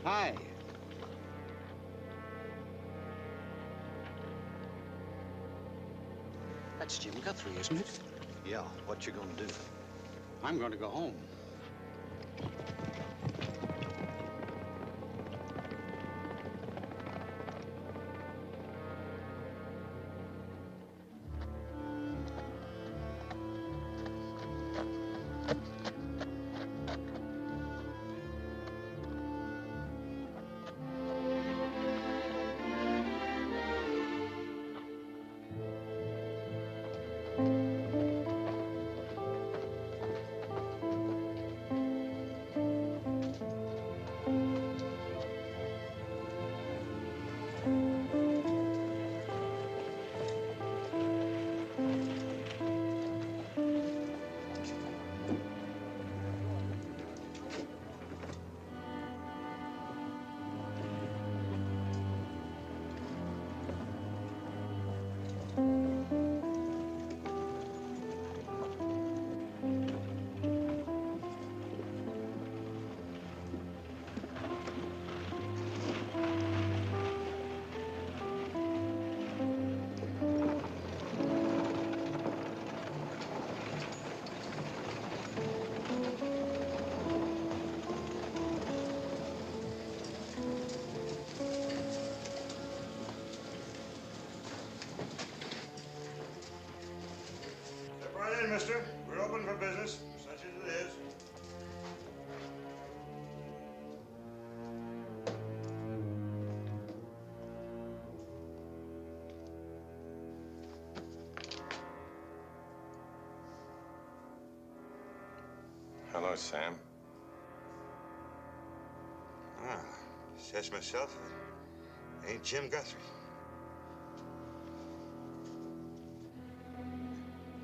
Hi. That's Jim Guthrie, isn't it? Yeah, what you gonna do? I'm going to go home. Mister. We're open for business, such as it is. Hello, Sam. Ah, says myself, it ain't Jim Guthrie.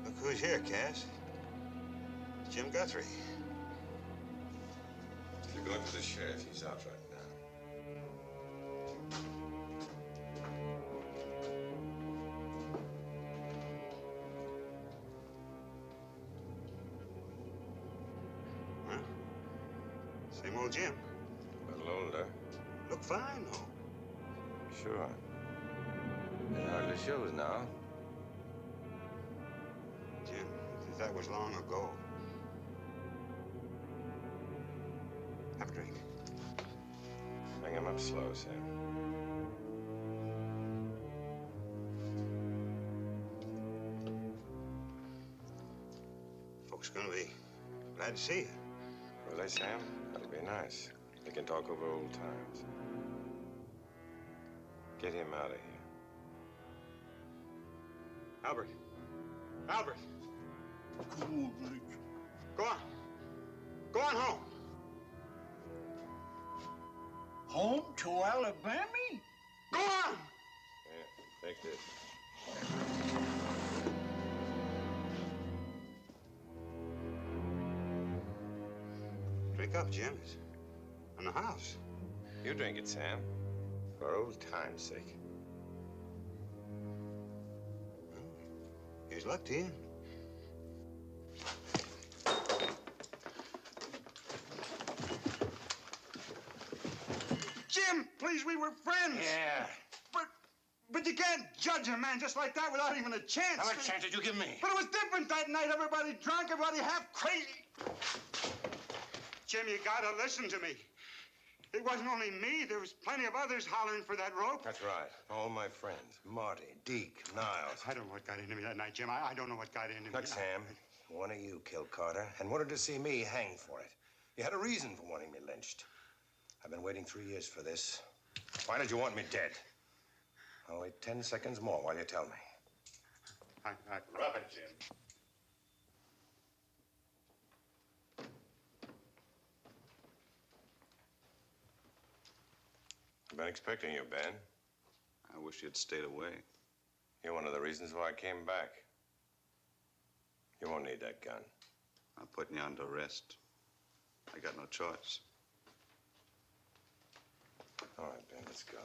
Look who's here, Cass. Jim Guthrie. If you go to the sheriff, he's out right now. Huh? Same old Jim. A little older. Look fine, though. Sure. It hardly shows now. Jim, that was long ago. Have a drink. Bring him up slow, Sam. Folks gonna be glad to see you. Will they, Sam? That'll be nice. We can talk over old times. Get him out of here. Albert. Albert. Come on, Blake. Go on. Go on home. Home to Alabama? Go on! Yeah, take this. Drink up, Jim. It's in the house. You drink it, Sam. For old time's sake. Well, here's luck to you. Jim, please, we were friends. Yeah. But you can't judge a man just like that without even a chance. How much chance did you give me? But it was different that night. Everybody drunk, everybody half crazy. Jim, you gotta listen to me. It wasn't only me. There was plenty of others hollering for that rope. That's right. All my friends. Marty, Deke, Niles. I don't know what got into me that night, Jim. I don't know what got into me. Look, Sam, one of you killed Carter and wanted to see me hang for it. You had a reason for wanting me lynched. I've been waiting 3 years for this. Why did you want me dead? I'll wait 10 seconds more while you tell me. Rub it, Jim. I've been expecting you, Ben. I wish you'd stayed away. You're one of the reasons why I came back. You won't need that gun. I'm putting you under arrest. I got no choice. All right, Ben, let's go.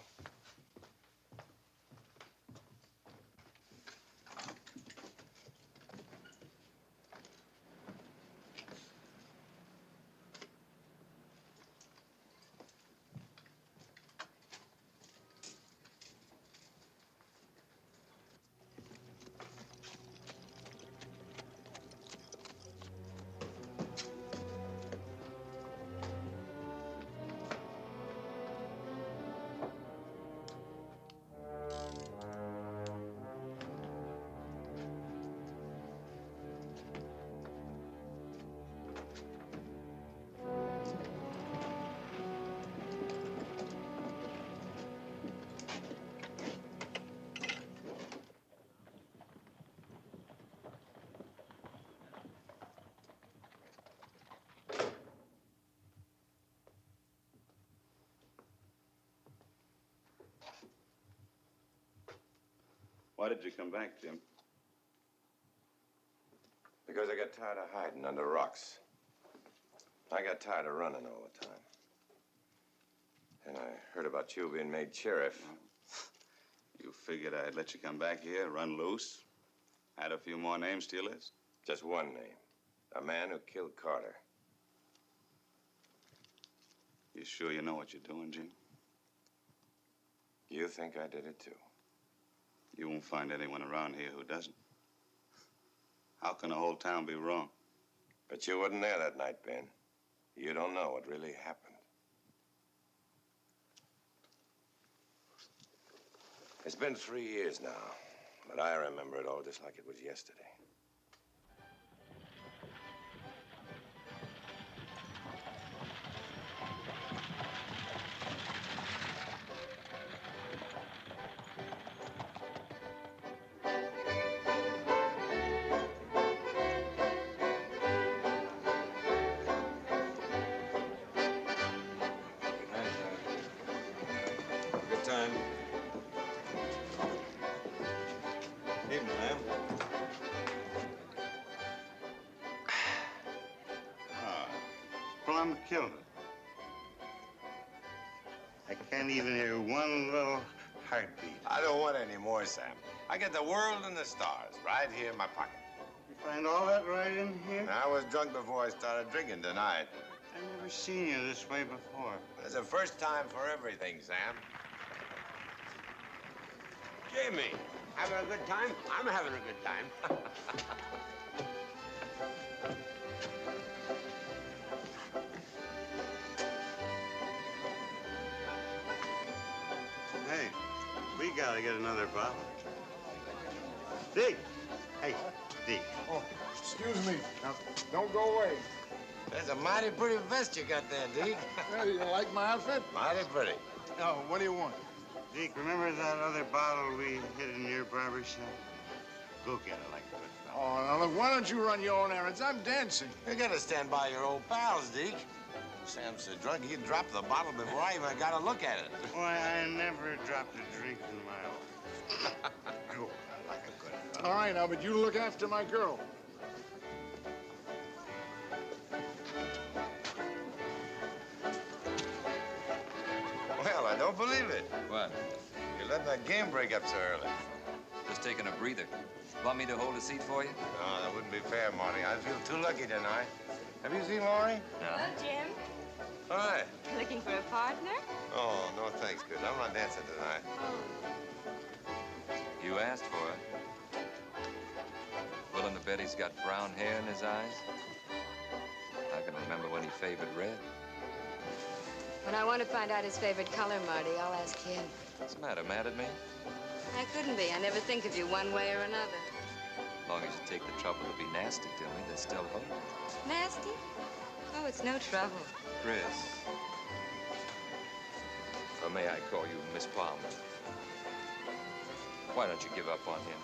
Why did you come back, Jim? Because I got tired of hiding under rocks. I got tired of running all the time. And I heard about you being made sheriff. You figured I'd let you come back here, run loose, add a few more names to your list? Just one name. A man who killed Carter. You sure you know what you're doing, Jim? You think I did it too? You won't find anyone around here who doesn't. How can the whole town be wrong? But you wasn't there that night, Ben. You don't know what really happened. It's been 3 years now, but I remember it all just like it was yesterday. Plum killed her. I can't even hear one little heartbeat. I don't want any more, Sam. I get the world and the stars right here in my pocket. You find all that right in here? I was drunk before I started drinking tonight. I've never seen you this way before. There's a first time for everything, Sam. Jimmy, having a good time? I'm having a good time. Hey, we gotta get another bottle. Deke! Hey, Deke. Oh, excuse me. Now, don't go away. That's a mighty pretty vest you got there, Deke. Hey, you like my outfit? Mighty pretty. Oh, what do you want? Deke, remember that other bottle we hid in your barber shop? Go get it like a good fellow. Oh, now, look, why don't you run your own errands? I'm dancing. You gotta stand by your old pals, Deke. Sam's so drunk he dropped the bottle before I even got a look at it. Why, I never dropped a drink in my life. Go like a good fellow. All right, now, but you look after my girl. Well, I don't believe it. What? You're letting that game break up so early. Just taking a breather. Want me to hold a seat for you? No, that wouldn't be fair, Marty. I feel too lucky tonight. Have you seen Laurie? No. Hello, Jim. Hi. Looking for a partner? Oh, no thanks, kid. I'm not dancing tonight. You asked for it. Willing to bet he's got brown hair in his eyes? I can remember when he favored red. When I want to find out his favorite color, Marty, I'll ask him. What's the matter, mad at me? I couldn't be. I never think of you one way or another. As long as you take the trouble to be nasty to me, there's still hope. Nasty? Oh, it's no trouble. Chris. Or may I call you Miss Palmer? Why don't you give up on him?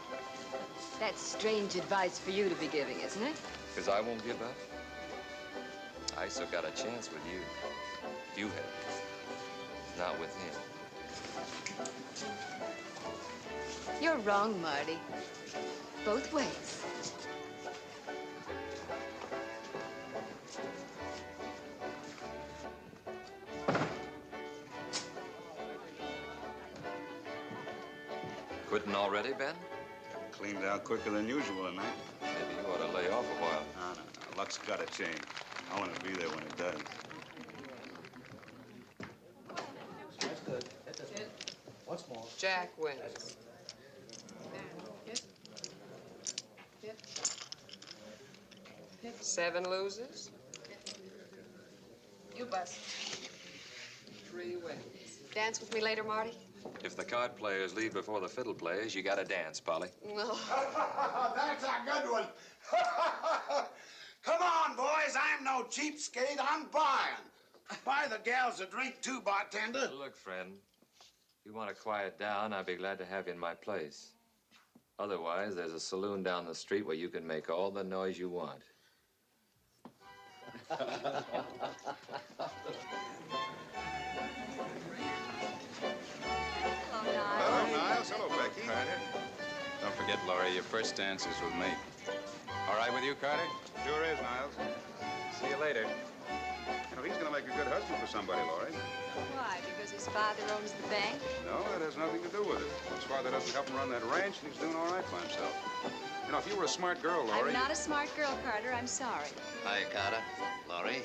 That's strange advice for you to be giving, isn't it? Because I won't give up? I still got a chance with you. You have. Not with him. You're wrong, Marty. Both ways. Quitting already, Ben? Cleaned out quicker than usual tonight. Maybe you ought to lay off a while. No. Luck's gotta change. I want to be there when it does. That's good. That's good. Once more. Jack wins. Seven loses. You bust. 3 wins. Dance with me later, Marty? If the card players leave before the fiddle plays, you gotta dance, Polly. No. That's a good one. Come on, boys. I'm no cheapskate. I'm buying. Buy the gals a drink, too, bartender. Look, friend, if you want to quiet down, I'd be glad to have you in my place. Otherwise, there's a saloon down the street where you can make all the noise you want. Hello, Niles. Hello, Becky. Carter. Don't forget, Laurie, your first dance is with me. All right with you, Carter? Sure is, Niles. See you later. You know, he's going to make a good husband for somebody, Laurie. Why? Because his father owns the bank? No, that has nothing to do with it. His father doesn't help him run that ranch, and he's doing all right for himself. You know, if you were a smart girl, Laurie... I'm not a smart girl, Carter. I'm sorry. Hiya, Carter. Laurie.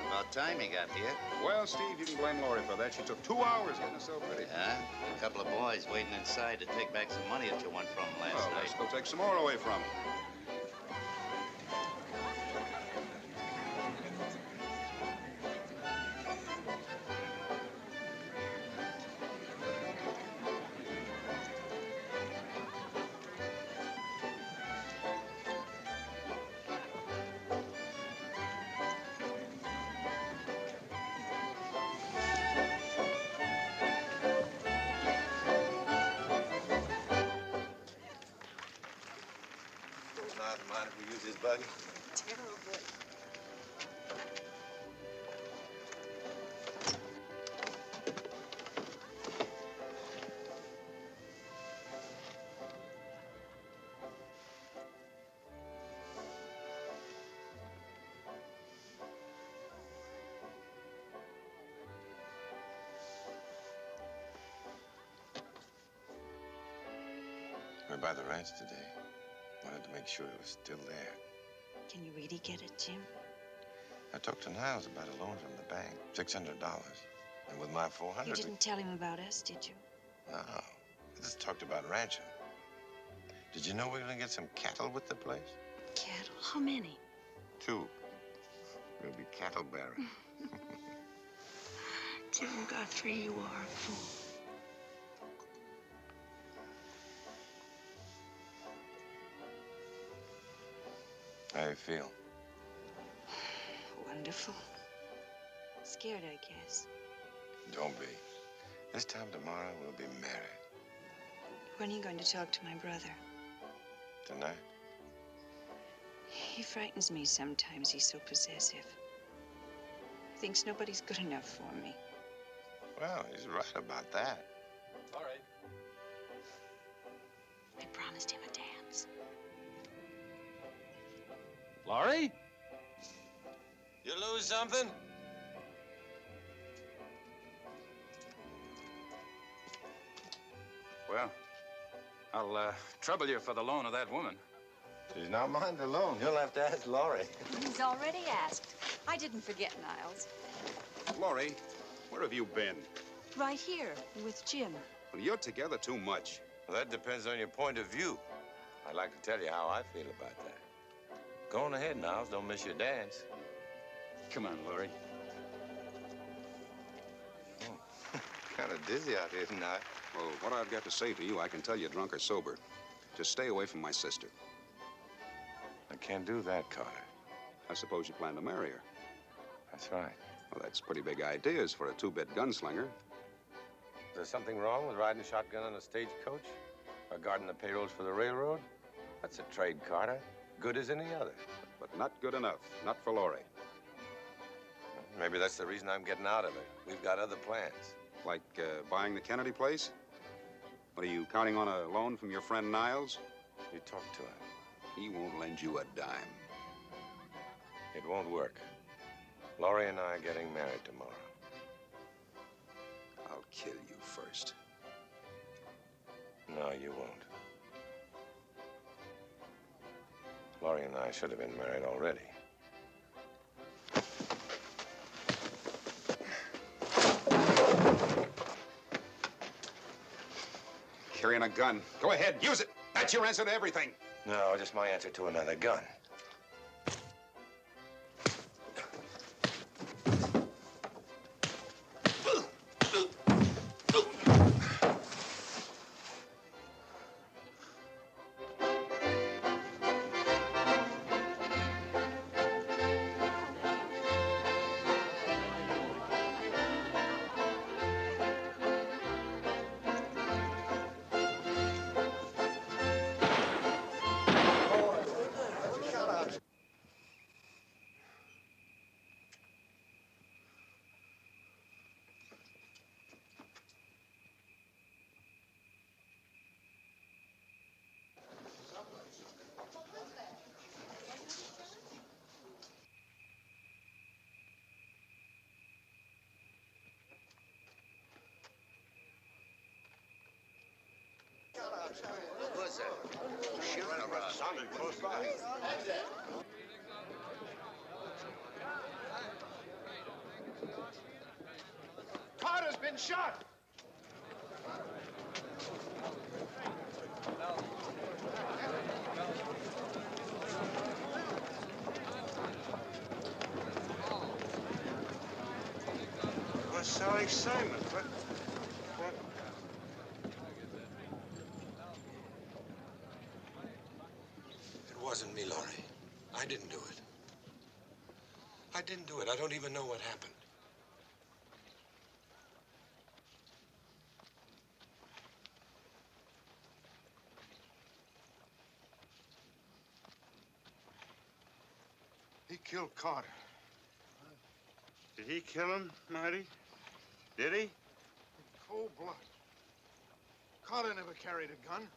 About time you got here. Well, Steve, you can blame Laurie for that. She took 2 hours getting herself ready. Yeah? A couple of boys waiting inside to take back some money that you won from last Well, night. let's go take some more away from him. Mind if we use his buggy? Terribly. We're by the ranch today. Wanted to make sure it was still there. Can you really get it, Jim? I talked to Niles about a loan from the bank, $600. And with my $400... You didn't tell him about us, did you? No. I just talked about ranching. Did you know we're gonna get some cattle with the place? Cattle? How many? 2. We'll be cattle bearing. Jim Guthrie, you are a fool. How you feel? Wonderful. Scared, I guess. Don't be. This time tomorrow, we'll be married. When are you going to talk to my brother? Tonight? He frightens me sometimes. He's so possessive. Thinks nobody's good enough for me. Well, he's right about that. All right. I promised him a dance. Laurie? You lose something? Well, I'll trouble you for the loan of that woman. She's not mine to loan. You'll have to ask Laurie. He's already asked. I didn't forget, Niles. Laurie, where have you been? Right here, with Jim. Well, you're together too much. Well, that depends on your point of view. I'd like to tell you how I feel about that. Go on ahead, Niles. Don't miss your dance. Come on, Laurie. of dizzy out here tonight. Well, what I've got to say to you, I can tell you drunk or sober. Just stay away from my sister. I can't do that, Carter. I suppose you plan to marry her. That's right. Well, that's pretty big ideas for a two-bit gunslinger. Is there something wrong with riding shotgun on a stagecoach? Or guarding the payrolls for the railroad? That's a trade, Carter. Good as any other. But not good enough. Not for Laurie. Maybe that's the reason I'm getting out of it. We've got other plans. Like buying the Kennedy place? What, are you counting on a loan from your friend Niles? You talk to him. He won't lend you a dime. It won't work. Laurie and I are getting married tomorrow. I'll kill you first. No, you won't. Laurie and I should have been married already. Carrying a gun. Go ahead, use it. That's your answer to everything. No, just my answer to another gun. What's that? Shooting around. Sounded close by. Carter's been shot. What's so excitement? What? It wasn't me, Laurie. I didn't do it. I didn't do it. I don't even know what happened. He killed Carter. Did he kill him, Marty? Did he? In cold blood. Carter never carried a gun.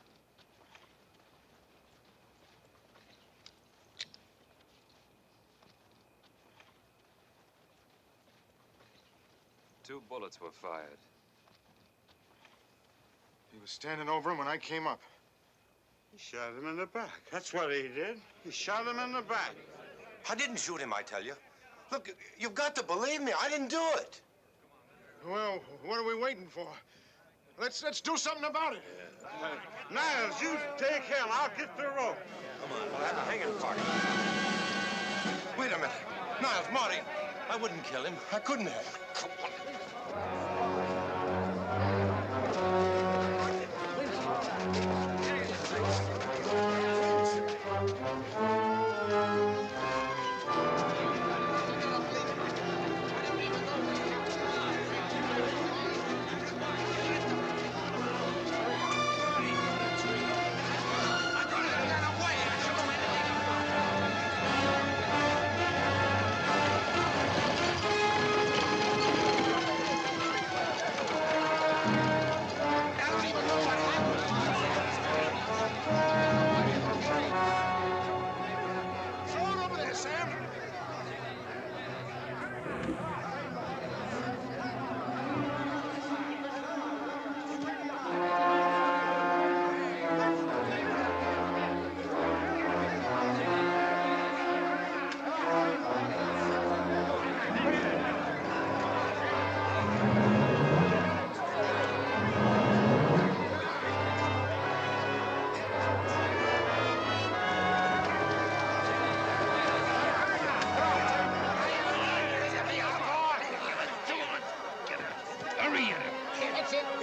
Two bullets were fired. He was standing over him when I came up. He shot him in the back. That's what he did. He shot him in the back. I didn't shoot him, I tell you. Look, you've got to believe me. I didn't do it. Well, what are we waiting for? Let's do something about it. Niles, you take him. I'll get the rope. Come on, we'll have a hanging party. Wait a minute. Niles, Marty, I wouldn't kill him. I couldn't have. Come on.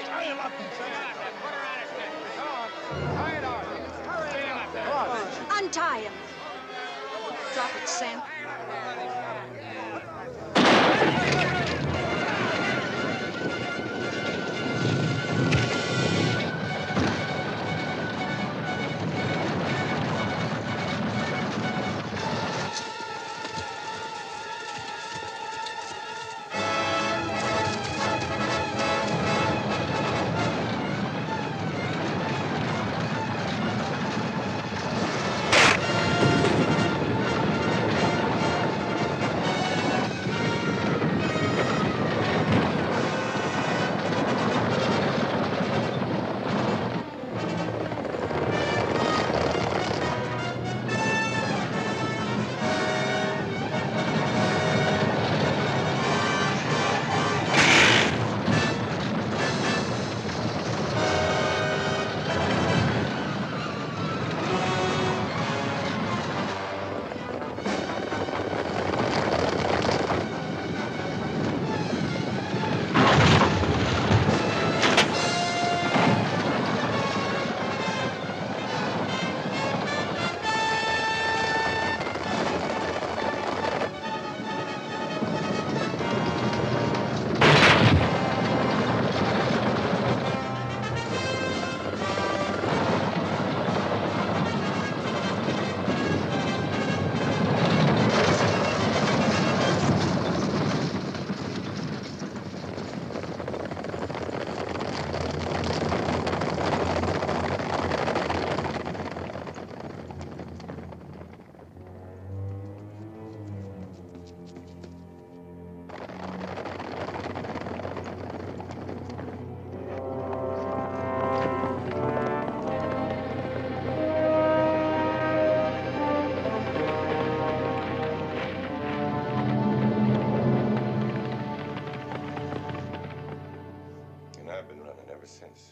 Tie him up, Put her on his neck. Come on. Tie it on. Hurry up. Come on. Untie him. Drop it, Sam. Since.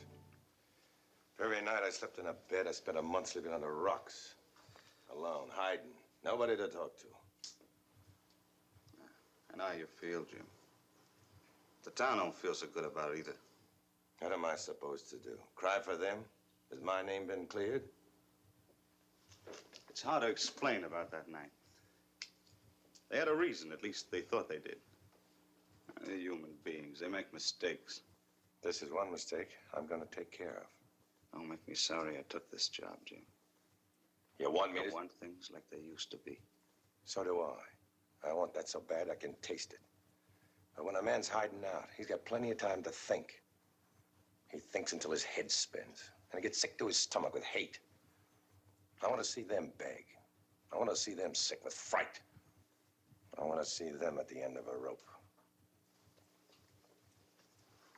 Every night I slept in a bed. I spent a month sleeping under rocks. Alone, hiding. Nobody to talk to. And how you feel, Jim? The town don't feel so good about it either. What am I supposed to do? Cry for them? Has my name been cleared? It's hard to explain about that night. They had a reason, at least they thought they did. They're human beings. They make mistakes. This is one mistake I'm going to take care of. Don't make me sorry I took this job, Jim. You want me I to... want things like they used to be. So do I. I want that so bad I can taste it. But when a man's hiding out, he's got plenty of time to think. He thinks until his head spins, and he gets sick to his stomach with hate. I want to see them beg. I want to see them sick with fright. I want to see them at the end of a rope.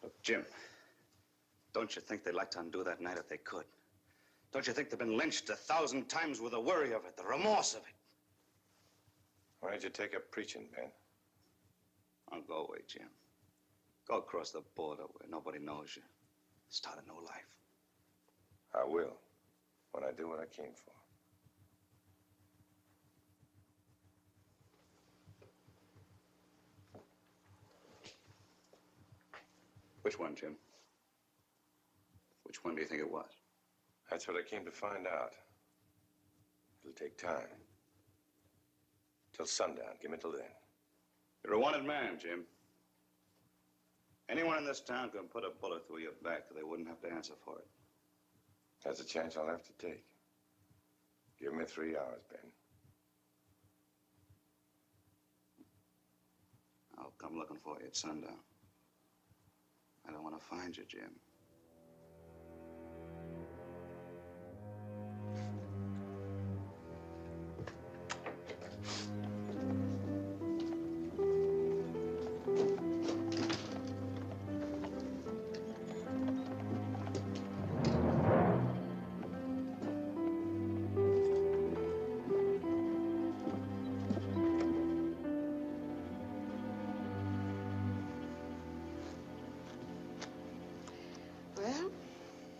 Look, Jim, don't you think they'd like to undo that night if they could? Don't you think they've been lynched 1,000 times with the worry of it, the remorse of it? Why don't you take up preaching, Ben? I'll go away, Jim. Go across the border where nobody knows you. Start a new life. I will, when I do what I came for. Which one, Jim? Which one do you think it was? That's what I came to find out. It'll take time. Till sundown. Give me till then. You're a wanted man, Jim. Anyone in this town can put a bullet through your back, they wouldn't have to answer for it. That's a chance I'll have to take. Give me 3 hours, Ben. I'll come looking for you at sundown. I don't want to find you, Jim.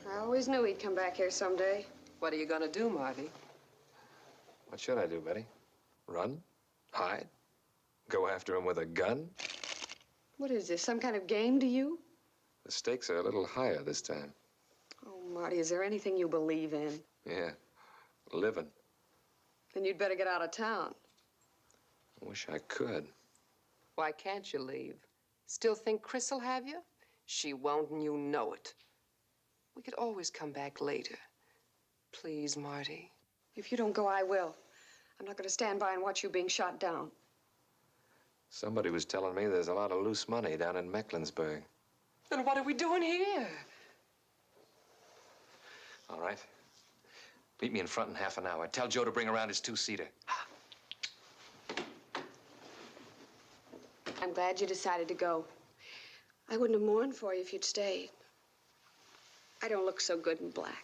I always knew he'd come back here someday. What are you gonna do, Marty? What should I do, Betty? Run? Hide? Go after him with a gun? What is this, some kind of game to you? The stakes are a little higher this time. Oh, Marty, is there anything you believe in? Yeah, living. Then you'd better get out of town. I wish I could. Why can't you leave? Still think Chris will have you? She won't, and you know it. We could always come back later. Please, Marty. If you don't go, I will. I'm not going to stand by and watch you being shot down. Somebody was telling me there's a lot of loose money down in Mecklenburg. Then what are we doing here? All right. Meet me in front in half an hour. Tell Joe to bring around his two-seater. I'm glad you decided to go. I wouldn't have mourned for you if you'd stayed. I don't look so good in black.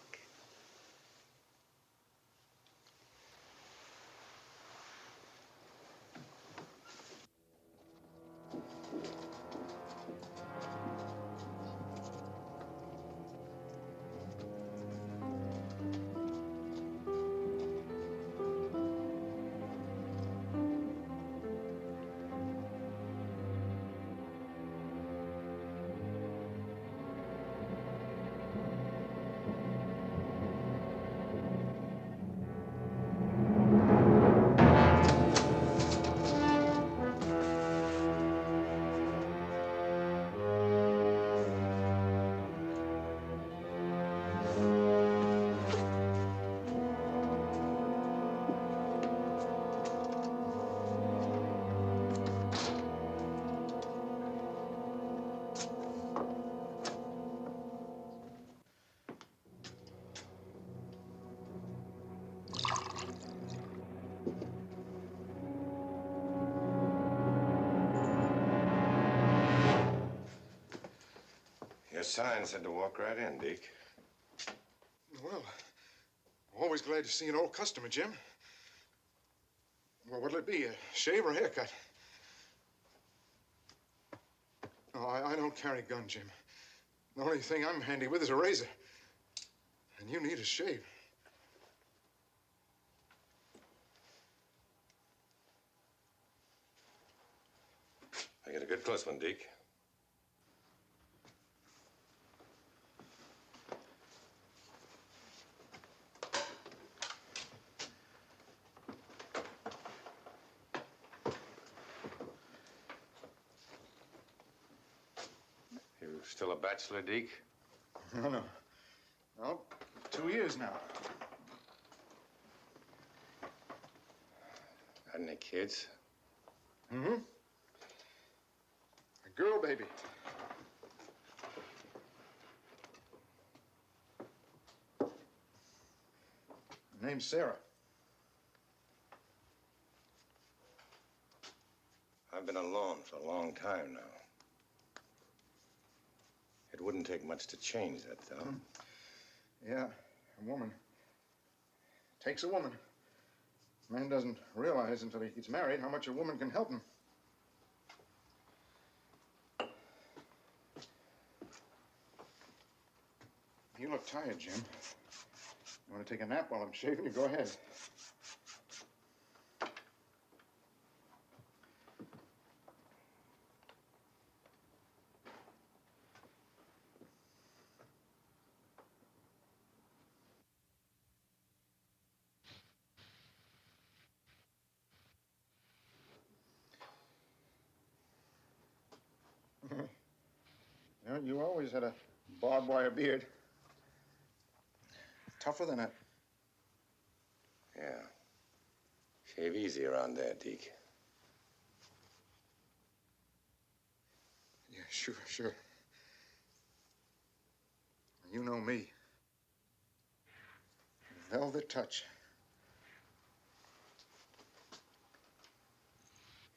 Your sign said to walk right in, Deke. Well, always glad to see an old customer, Jim. Well, what'll it be, a shave or a haircut? No, I don't carry a gun, Jim. The only thing I'm handy with is a razor. And you need a shave. I get a good close one, Deke. Still a bachelor, Deke? No. No, 2 years now. Got any kids? Mm-hmm. A girl baby. Her name's Sarah. I've been alone for a long time now. It wouldn't take much to change that, though. Yeah, a woman. Takes a woman. A man doesn't realize until he gets married how much a woman can help him. You look tired, Jim. You want to take a nap while I'm shaving? You go ahead. You know, you always had a barbed wire beard. Tougher than a... Yeah. Shave easy around there, Deke. Yeah, sure. You know me. Velvet touch.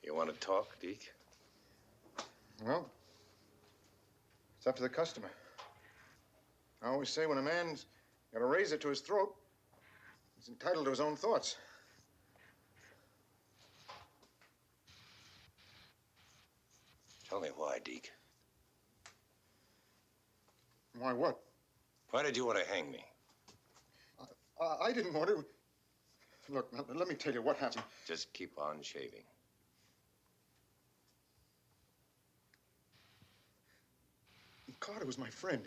You want to talk, Deke? Well, it's up to the customer. I always say when a man's got a razor to his throat, he's entitled to his own thoughts. Tell me why, Deke. Why what? Why did you want to hang me? I didn't want to. Look, now, let me tell you what happened. Just keep on shaving. Carter was my friend.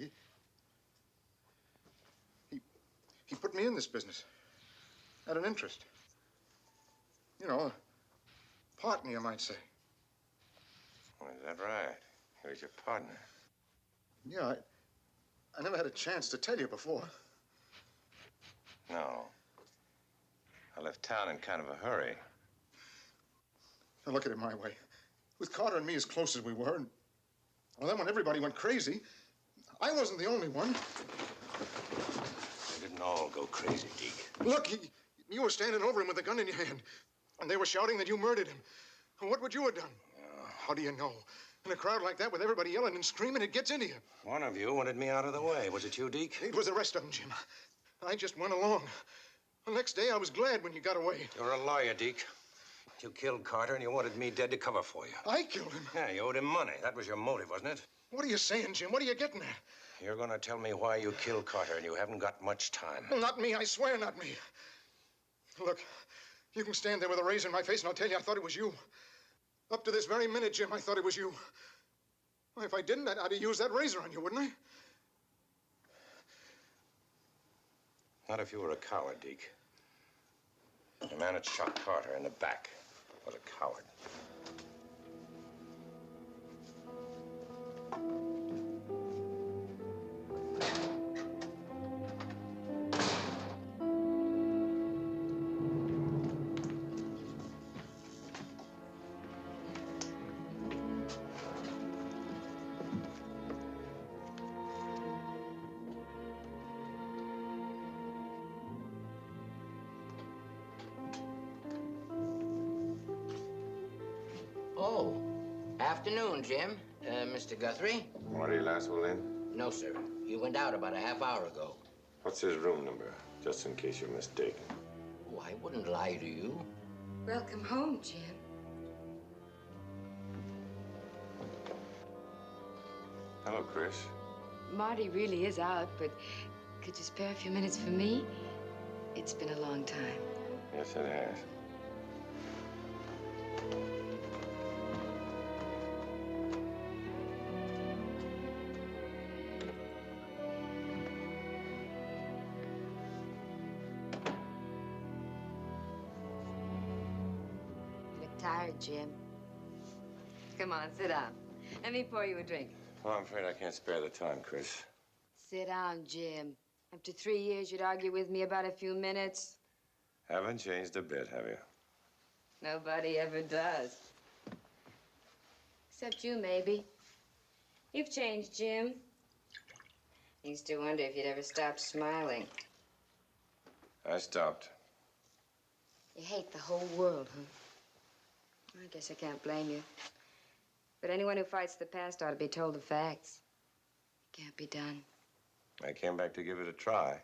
He put me in this business. Had an interest. You know, a partner, you might say. Well, is that right? He was your partner. Yeah, I never had a chance to tell you before. No. I left town in kind of a hurry. Now, look at it my way. With Carter and me as close as we were, and well, then when everybody went crazy, I wasn't the only one. They didn't all go crazy, Deke. Look, you were standing over him with a gun in your hand, and they were shouting that you murdered him. And what would you have done? How do you know? In a crowd like that with everybody yelling and screaming, it gets into you. One of you wanted me out of the way. Was it you, Deke? It was the rest of them, Jim. I just went along. The next day, I was glad when you got away. You're a lawyer, Deke. You killed Carter, and you wanted me dead to cover for you. I killed him? Yeah, you owed him money. That was your motive, wasn't it? What are you saying, Jim? What are you getting at? You're going to tell me why you killed Carter, and you haven't got much time. Well, not me. I swear not me. Look, you can stand there with a razor in my face, and I'll tell you I thought it was you. Up to this very minute, Jim, I thought it was you. Well, if I didn't, I'd have used that razor on you, wouldn't I? Not if you were a coward, Deke. The man that shot Carter in the back was a coward. Oh, afternoon, Jim. Mr. Guthrie? Marty Lasswell in? No, sir. He went out about a half hour ago. What's his room number, just in case you're mistaken? Oh, I wouldn't lie to you. Welcome home, Jim. Hello, Chris. Marty really is out, but could you spare a few minutes for me? It's been a long time. Yes, it has. You look tired, Jim. Come on, sit down. Let me pour you a drink. Well, I'm afraid I can't spare the time, Chris. Sit down, Jim. After 3 years, you'd argue with me about a few minutes. Haven't changed a bit, have you? Nobody ever does. Except you, maybe. You've changed, Jim. Used to wonder if you'd ever stop smiling. I stopped. You hate the whole world, huh? I guess I can't blame you. But anyone who fights the past ought to be told the facts. It can't be done. I came back to give it a try.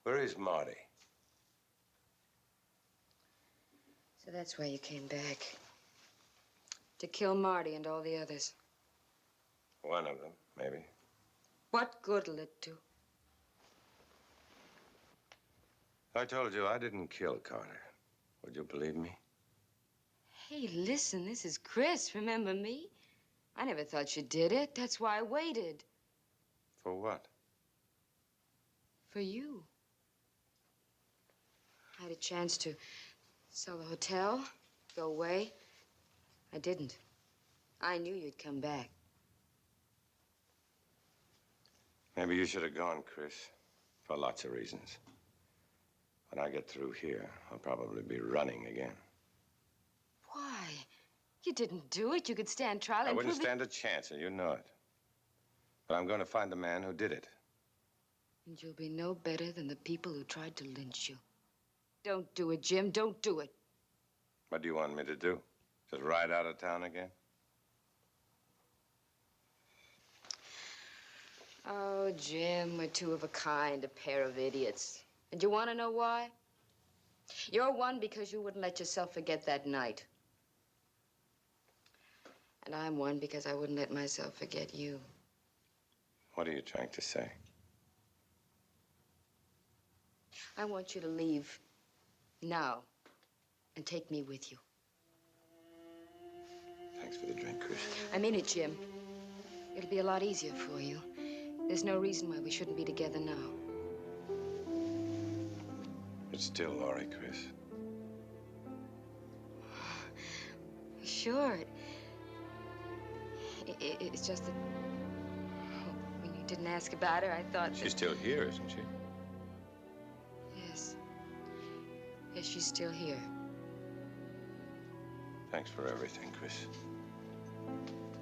Where is Marty? So that's why you came back. To kill Marty and all the others. One of them, maybe. What good'll it do? If I told you I didn't kill Carter, would you believe me? Hey, listen, this is Chris. Remember me? I never thought you did it. That's why I waited. For what? For you. I had a chance to sell the hotel, go away. I didn't. I knew you'd come back. Maybe you should have gone, Chris, for lots of reasons. When I get through here, I'll probably be running again. Why? You didn't do it. You could stand trial and I wouldn't prove stand a chance, and you know it. But I'm going to find the man who did it. And you'll be no better than the people who tried to lynch you. Don't do it, Jim. Don't do it. What do you want me to do? Just ride out of town again? Oh, Jim, we're two of a kind, a pair of idiots. And you want to know why? You're one because you wouldn't let yourself forget that night. And I'm one because I wouldn't let myself forget you. What are you trying to say? I want you to leave now and take me with you. Thanks for the drink, Chris. I mean it, Jim. It'll be a lot easier for you. There's no reason why we shouldn't be together now. It's still Laurie, Chris. Sure. It's just that when you didn't ask about her, I thought She's still here, isn't she? Yes. Yes, she's still here. Thanks for everything, Chris.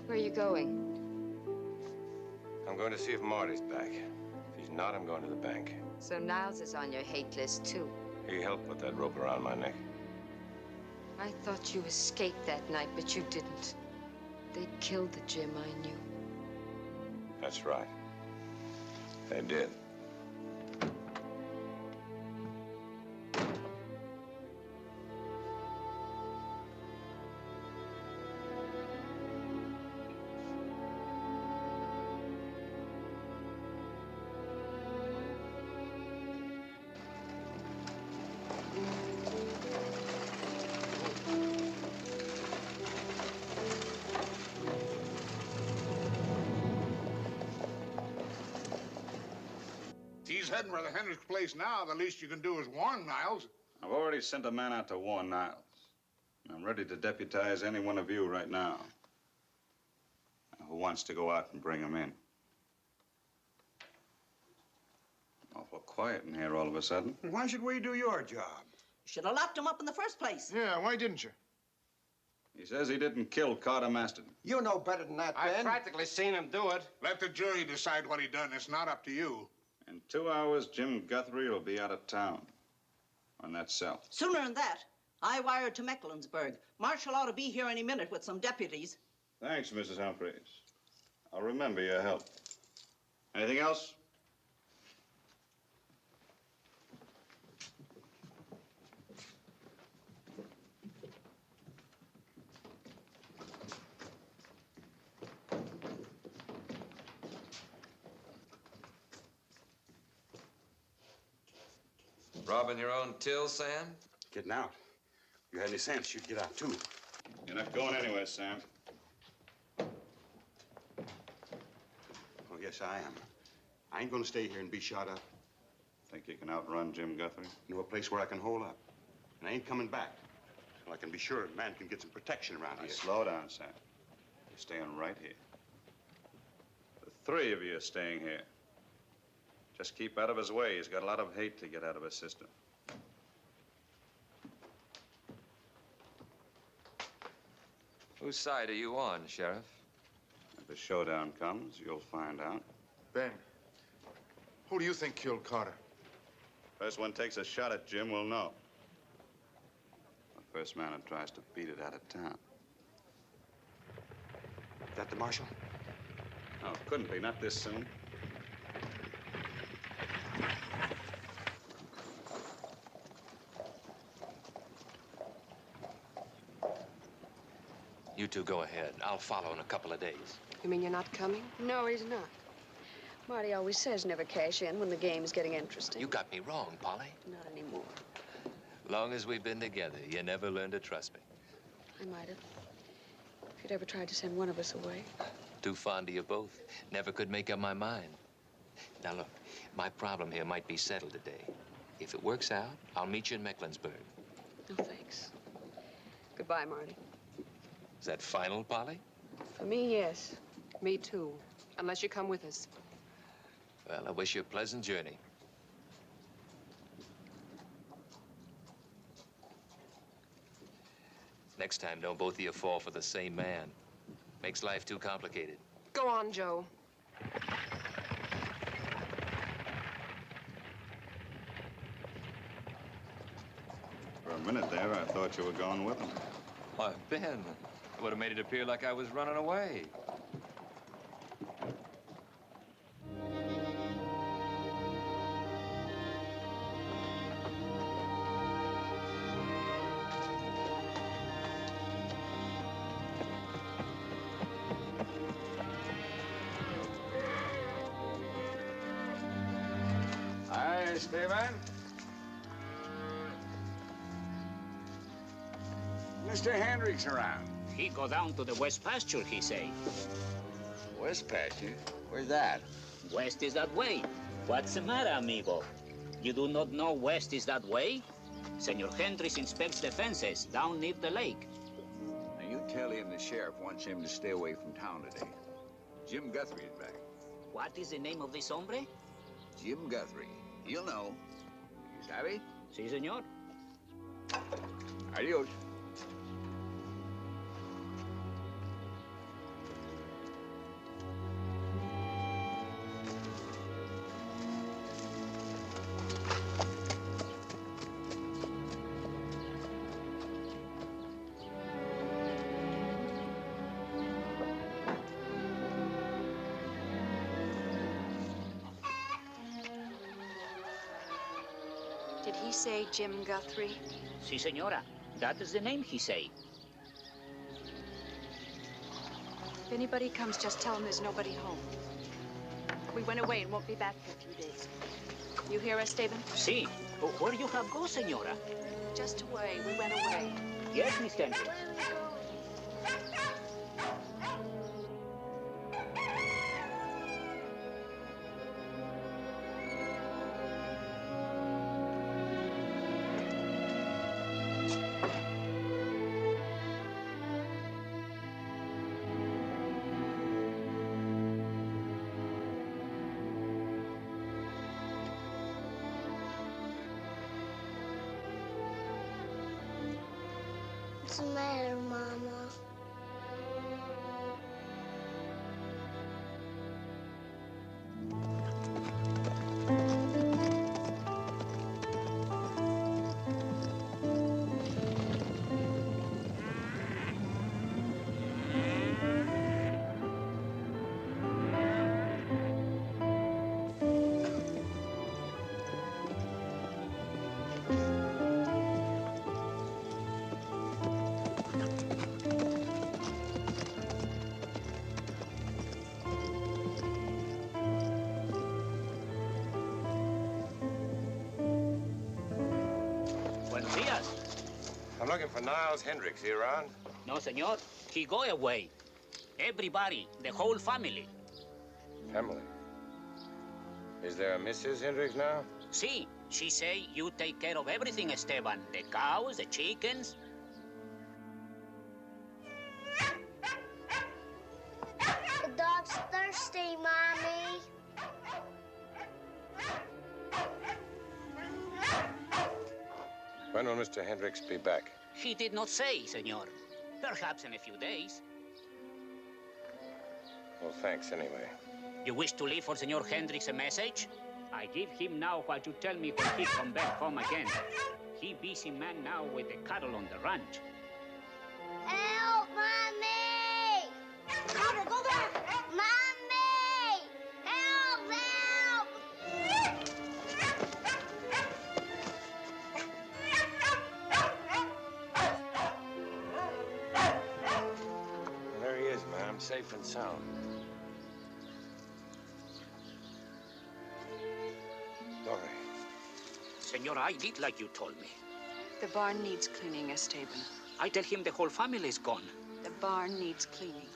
Where are you going? I'm going to see if Marty's back. If he's not, I'm going to the bank. So Niles is on your hate list, too. He helped put that rope around my neck. I thought you escaped that night, but you didn't. They killed the Jim I knew. That's right. They did. He's heading for the Hendricks place now. The least you can do is warn Niles. I've already sent a man out to warn Niles. I'm ready to deputize any one of you right now. Who wants to go out and bring him in? Awful quiet in here all of a sudden. Why should we do your job? Should have locked him up in the first place. Yeah, why didn't you? He says he didn't kill Carter Masterton. You know better than that, Ben. I've practically seen him do it. Let the jury decide what he done. It's not up to you. In 2 hours, Jim Guthrie will be out of town. On that cell. Sooner than that, I wired to Mecklenburg. Marshal ought to be here any minute with some deputies. Thanks, Mrs. Humphreys. I'll remember your help. Anything else? Robbing your own till, Sam? Getting out. If you had any sense, you'd get out, too. You're not going anywhere, Sam. Oh, yes, I am. I ain't gonna stay here and be shot up. Think you can outrun Jim Guthrie? You know a place where I can hole up. And I ain't coming back. Till I can be sure a man can get some protection around Now, here. slow down, Sam. You're staying right here. The three of you are staying here. Just keep out of his way. He's got a lot of hate to get out of his system. Whose side are you on, Sheriff? If the showdown comes, you'll find out. Ben, who do you think killed Carter? First one takes a shot at Jim will know. The first man who tries to beat it out of town. That the marshal? No, it couldn't be. Not this soon. You two go ahead. I'll follow in a couple of days. You mean you're not coming? No, he's not. Marty always says never cash in when the game's getting interesting. You got me wrong, Polly. Not anymore. Long as we've been together, you never learned to trust me. I might have. If you'd ever tried to send one of us away. Too fond of you both. Never could make up my mind. Now, look, my problem here might be settled today. If it works out, I'll meet you in Mecklenburg. No, thanks. Goodbye, Marty. Is that final, Polly? For me, yes. Me too, unless you come with us. Well, I wish you a pleasant journey. Next time, don't both of you fall for the same man. Makes life too complicated. Go on, Joe. For a minute there, I thought you were going with him. Why, Ben, it would have made it appear like I was running away. Hi, Stephen. Mr. Hendricks around. He go down to the west pasture, he say. West Pasture? Where's that? West is that way. What's the matter, amigo? You do not know West is that way? Senor Hendricks inspects the fences down near the lake. Now you tell him the sheriff wants him to stay away from town today. Jim Guthrie is back. What is the name of this hombre? Jim Guthrie. He'll know. You savvy? Si, senor. Adios. Did he say Jim Guthrie? Si, senora. That is the name he say. If anybody comes, just tell them there's nobody home. We went away and won't be back for a few days. You hear us, Stephen? Si. Where you have go, senora? Just away. We went away. Yes, Miss Hendricks. What's the matter, Mama? Buenos dias. I'm looking for Niles Hendricks. He around? No, senor. He go away. Everybody, the whole family. Family. Is there a Mrs. Hendricks now? Si. She say you take care of everything, Esteban. The cows, the chickens. The dog's thirsty, Mommy. When will Mr. Hendricks be back? He did not say, senor. Perhaps in a few days. Well, thanks anyway. You wish to leave for Senor Hendricks a message? I give him now what you tell me when he come back home again. He busy man now with the cattle on the ranch. Help, Mommy! Carter, go back! Mommy! Help, help! Well, there he is, ma'am, safe and sound. Dory. Senora, I did like you told me. The barn needs cleaning, Esteban. I tell him the whole family is gone. The barn needs cleaning.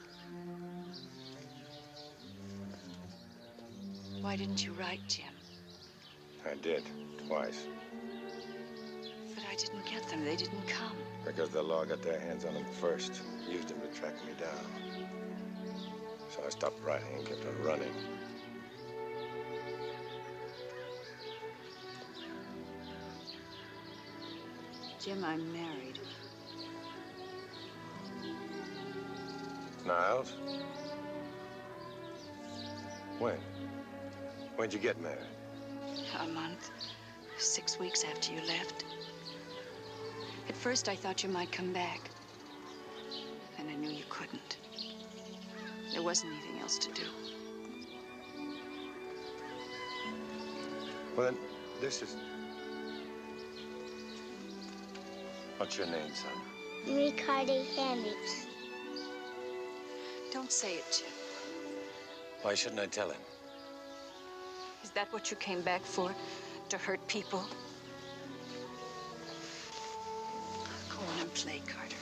Why didn't you write, Jim? I did, twice. But I didn't get them. They didn't come. Because the law got their hands on him first. Used him to track me down. So I stopped writing and kept on running. Jim, I'm married. Niles? When? When'd you get married? A month. 6 weeks after you left. At first, I thought you might come back. And I knew you couldn't. There wasn't anything else to do. Well, then, this is... What's your name, son? Ricardo Hendricks. Don't say it, Jim. Why shouldn't I tell him? Is that what you came back for? To hurt people? Go on and play, Carter.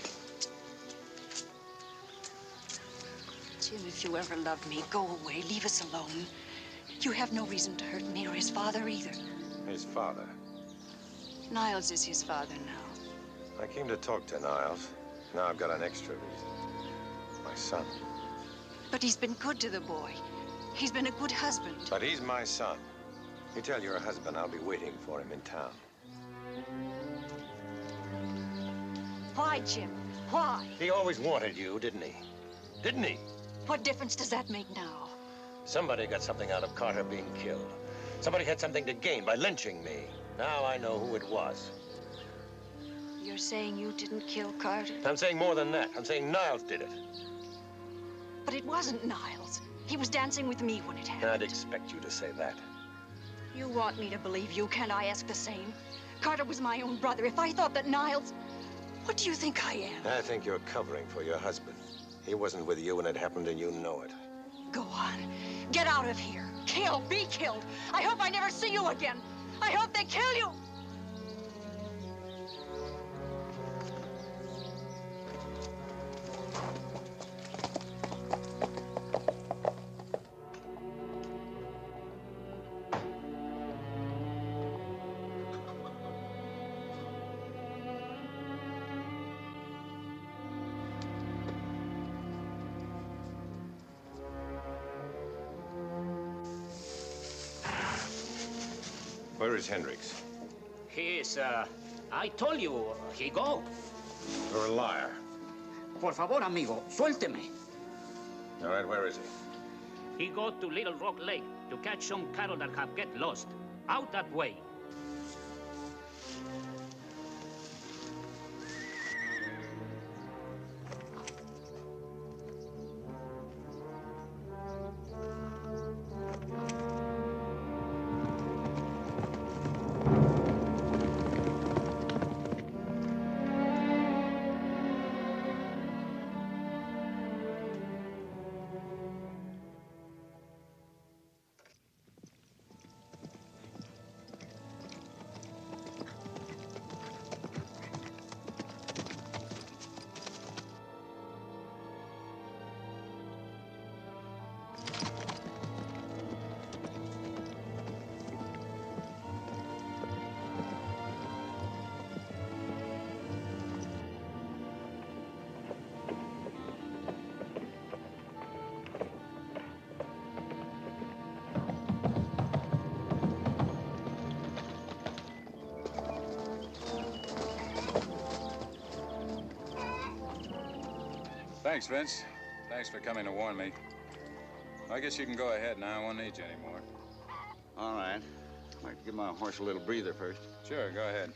Jim. Jim, if you ever loved me, go away. Leave us alone. You have no reason to hurt me or his father either. His father? Niles is his father now. I came to talk to Niles. Now I've got an extra reason. My son. But he's been good to the boy. He's been a good husband. But he's my son. You tell your husband I'll be waiting for him in town. Why, Jim? Why? He always wanted you, didn't he? Didn't he? What difference does that make now? Somebody got something out of Carter being killed. Somebody had something to gain by lynching me. Now I know who it was. You're saying you didn't kill Carter? I'm saying more than that. I'm saying Niles did it. But it wasn't Niles. He was dancing with me when it happened. I'd expect you to say that. You want me to believe you, can't I ask the same? Carter was my own brother. If I thought that Niles... What do you think I am? I think you're covering for your husband. He wasn't with you when it happened, and you know it. Go on. Get out of here. Kill. Be killed. I hope I never see you again. I hope they kill you. Where is Hendricks? He is, I told you, he go. You're a liar. Por favor, amigo, suélteme. All right, where is he? He go to Little Rock Lake to catch some cattle that have get lost. Out that way. Thanks, Vince. Thanks for coming to warn me. I guess you can go ahead now. I won't need you anymore. All right. I'd like to give my horse a little breather first. Sure, go ahead.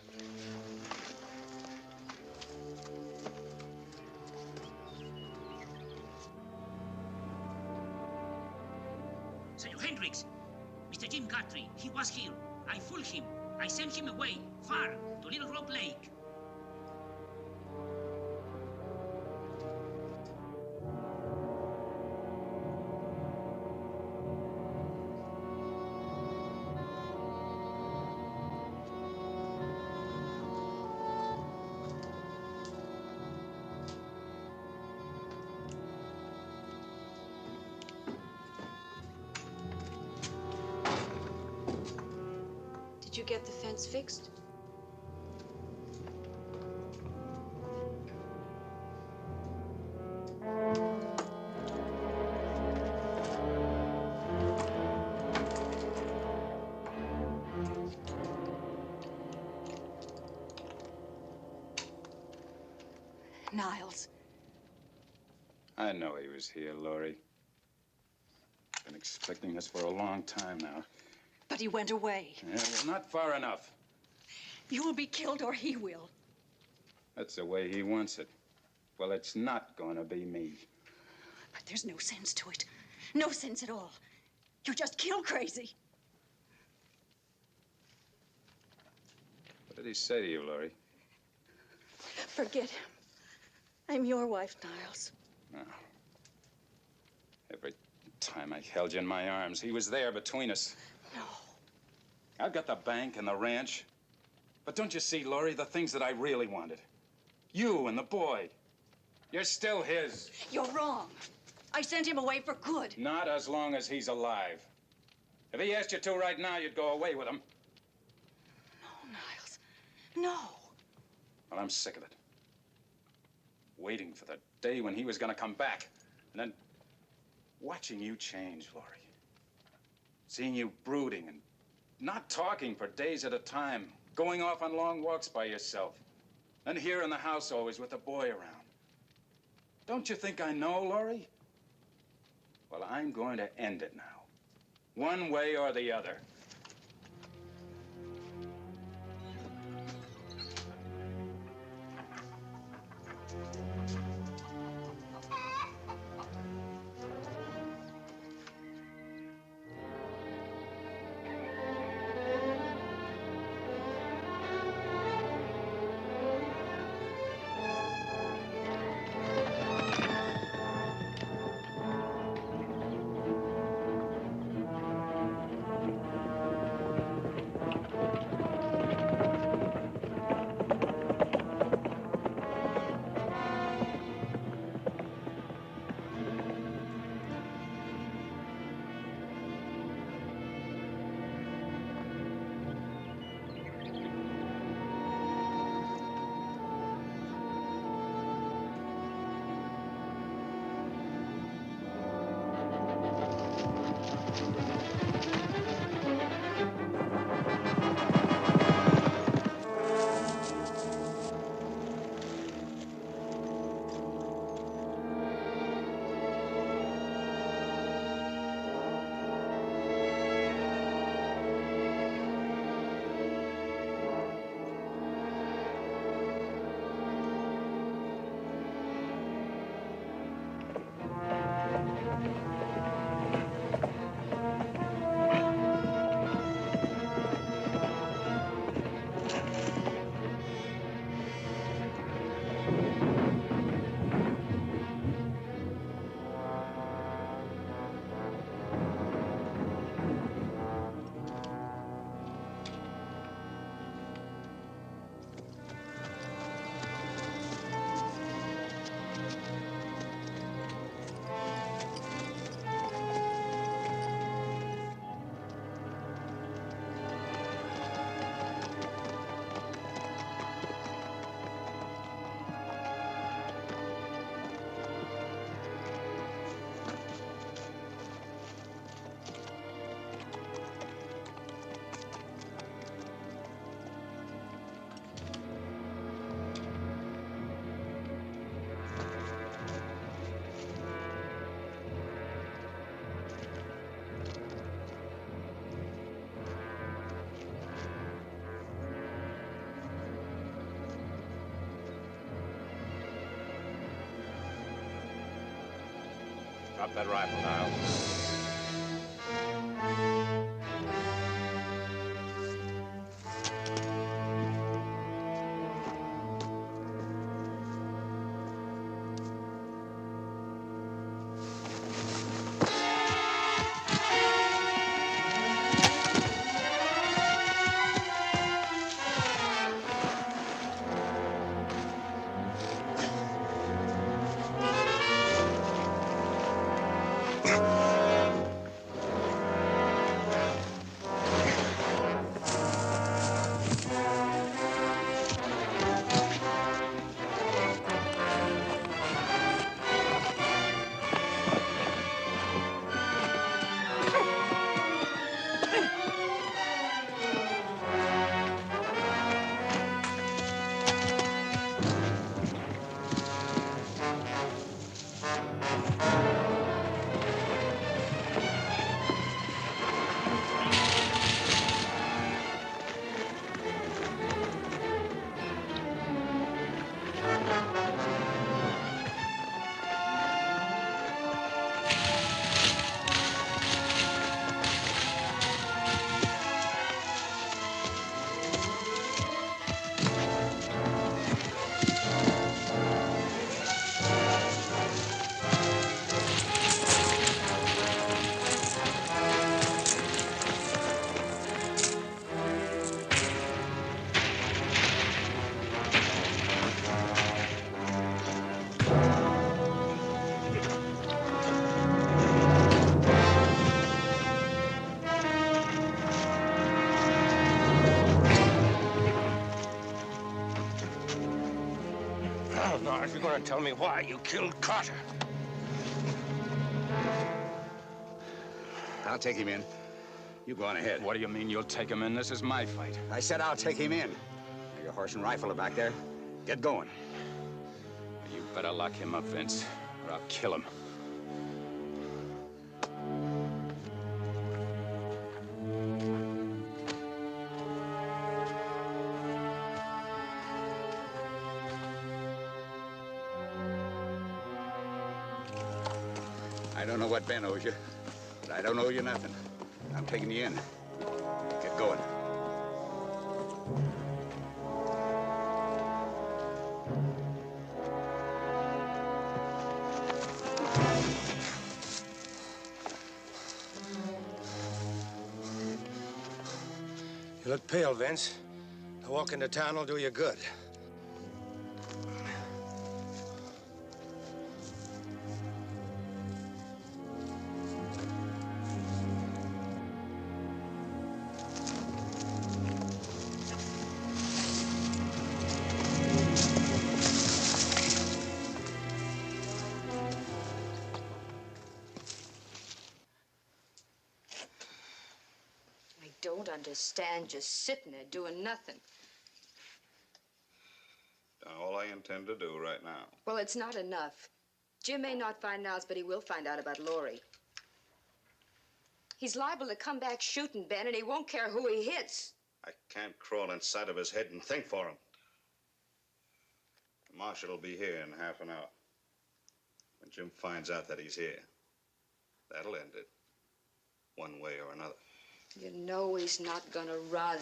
Senor Hendricks, Mr. Jim Guthrie, he was here. I fooled him. I sent him away, far, to Little Rock Lake. Did you get the fence fixed? Niles. I know he was here, Laurie. Been expecting this for a long time now. But he went away. Yeah, well, not far enough. You will be killed or he will. That's the way he wants it. Well, it's not going to be me. But there's no sense to it. No sense at all. You're just kill crazy. What did he say to you, Laurie? Forget him. I'm your wife, Niles. Oh. Every time I held you in my arms, he was there between us. No. I've got the bank and the ranch. But don't you see, Laurie, the things that I really wanted? You and the boy. You're still his. You're wrong. I sent him away for good. Not as long as he's alive. If he asked you to right now, you'd go away with him. No, Niles. No. Well, I'm sick of it. Waiting for the day when he was going to come back. And then watching you change, Laurie. Seeing you brooding and not talking for days at a time. Going off on long walks by yourself. And here in the house always with a boy around. Don't you think I know, Laurie? Well, I'm going to end it now. One way or the other. Drop that rifle, Niles. Aren't you going to tell me why you killed Carter? I'll take him in. You go on ahead. What do you mean you'll take him in? This is my fight. I said I'll take him in. Your horse and rifle are back there. Get going. You better lock him up, Vince, or I'll kill him. I don't know what Ben owes you, but I don't owe you nothing. I'm taking you in. Get going. You look pale, Vince. A walk into town will do you good. I don't understand just sitting there doing nothing. All I intend to do right now. Well, it's not enough. Jim may not find Niles, but he will find out about Laurie. He's liable to come back shooting Ben, and he won't care who he hits. I can't crawl inside of his head and think for him. The marshal will be here in half an hour. When Jim finds out that he's here, that'll end it, one way or another. You know he's not gonna run.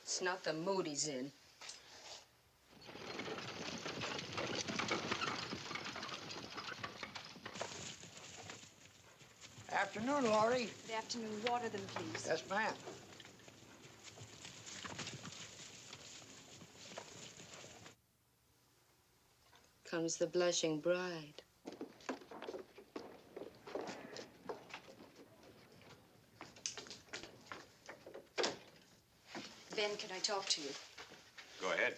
It's not the mood he's in. Afternoon, Laurie. Good afternoon. Water them, please. Yes, ma'am. Comes the blushing bride. Ben, can I talk to you? Go ahead.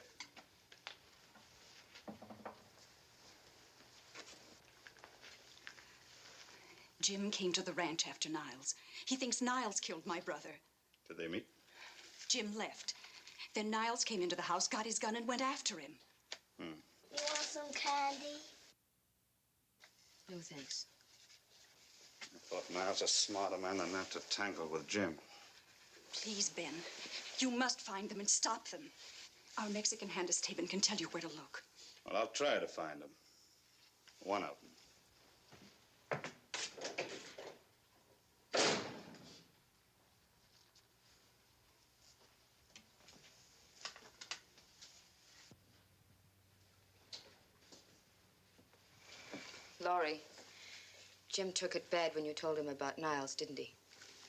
Jim came to the ranch after Niles. He thinks Niles killed my brother. Did they meet? Jim left. Then Niles came into the house, got his gun, and went after him. You want some candy? No, thanks. I thought Niles a smarter man than that to tangle with Jim. Please, Ben, you must find them and stop them. Our Mexican hand Esteban can tell you where to look. Well, I'll try to find them. One of them. Laurie, Jim took it bad when you told him about Niles, didn't he?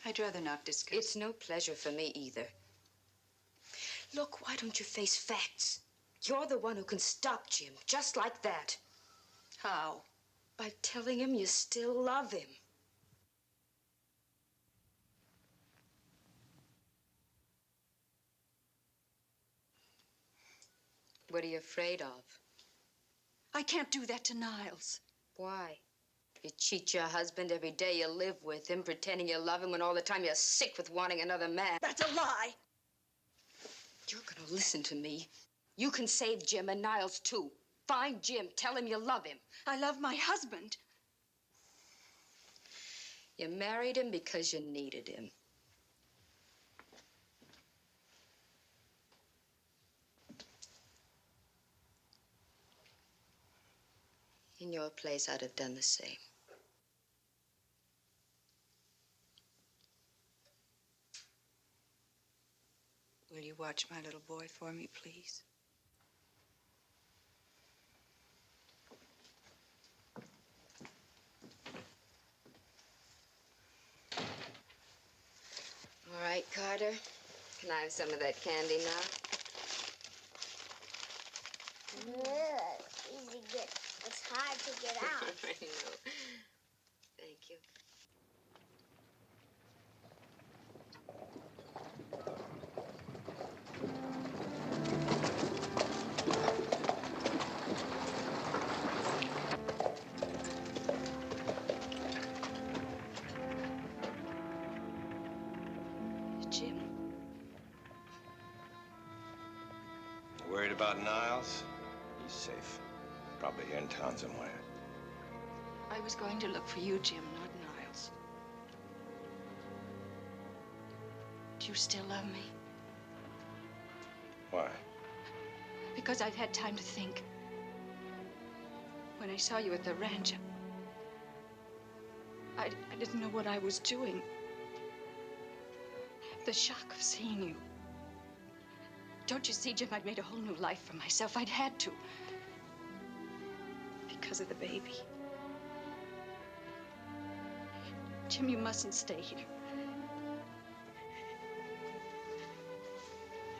I'd rather not discuss. It's no pleasure for me either. Look, why don't you face facts? You're the one who can stop Jim, just like that. How? By telling him you still love him. What are you afraid of? I can't do that to Niles. Why? You cheat your husband every day you live with him, pretending you love him when all the time you're sick with wanting another man. That's a lie. You're gonna listen to me. You can save Jim and Niles, too. Find Jim. Tell him you love him. I love my husband. You married him because you needed him. In your place, I'd have done the same. Will you watch my little boy for me, please? All right, Carter. Can I have some of that candy now? Ugh, easy to get. It's hard to get out. I know. Thank you. Jim. You worried about Niles? He's safe. Probably here in town somewhere. I was going to look for you, Jim, not Niles. Do you still love me? Why? Because I've had time to think. When I saw you at the ranch, I didn't know what I was doing. The shock of seeing you. Don't you see, Jim, I'd made a whole new life for myself. I'd had to. Because of the baby. Jim, you mustn't stay here.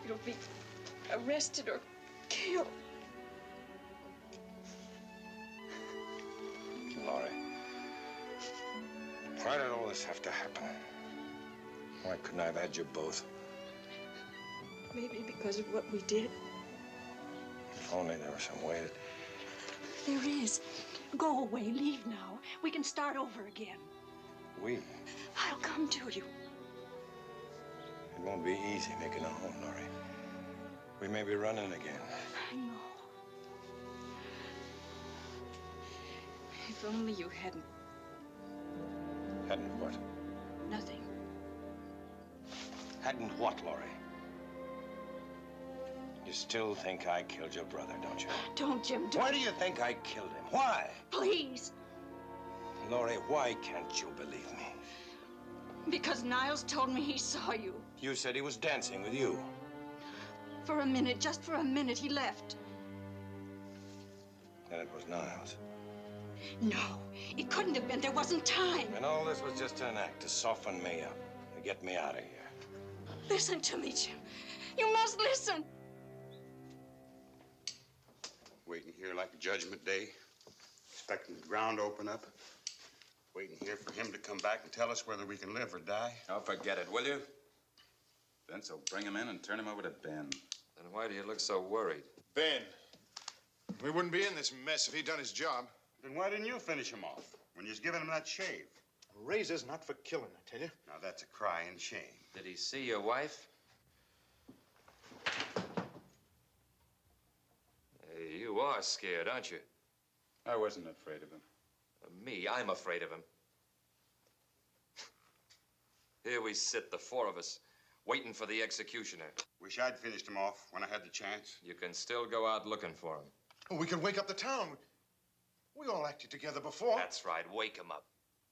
You'll be arrested or killed. Laurie, why did all this have to happen? Why couldn't I have had you both? Maybe because of what we did. If only there was some way that... There is. Go away. Leave now. We can start over again. We... I'll come to you. It won't be easy making a home, Laurie. We may be running again. I know. If only you hadn't. Hadn't what? Nothing. Hadn't what, Laurie? You still think I killed your brother, don't you? Don't, Jim. Don't. Why do you think I killed him? Why? Please. Laurie, why can't you believe me? Because Niles told me he saw you. You said he was dancing with you. For a minute, just for a minute, he left. Then it was Niles. No, it couldn't have been. There wasn't time. And all this was just an act to soften me up, to get me out of here. Listen to me, Jim. You must listen. Waiting here like Judgment Day, expecting the ground to open up. Waiting here for him to come back and tell us whether we can live or die. Oh, forget it, will you? Then so bring him in and turn him over to Ben. Then why do you look so worried? Ben, we wouldn't be in this mess if he'd done his job. Then why didn't you finish him off when you was giving him that shave? A razor's not for killing, I tell you. Now, that's a crying shame. Did he see your wife? Hey, you are scared, aren't you? I wasn't afraid of him. Me, I'm afraid of him. Here we sit, the four of us, waiting for the executioner. Wish I'd finished him off when I had the chance. You can still go out looking for him. Well, we could wake up the town. We all acted together before. That's right, wake him up.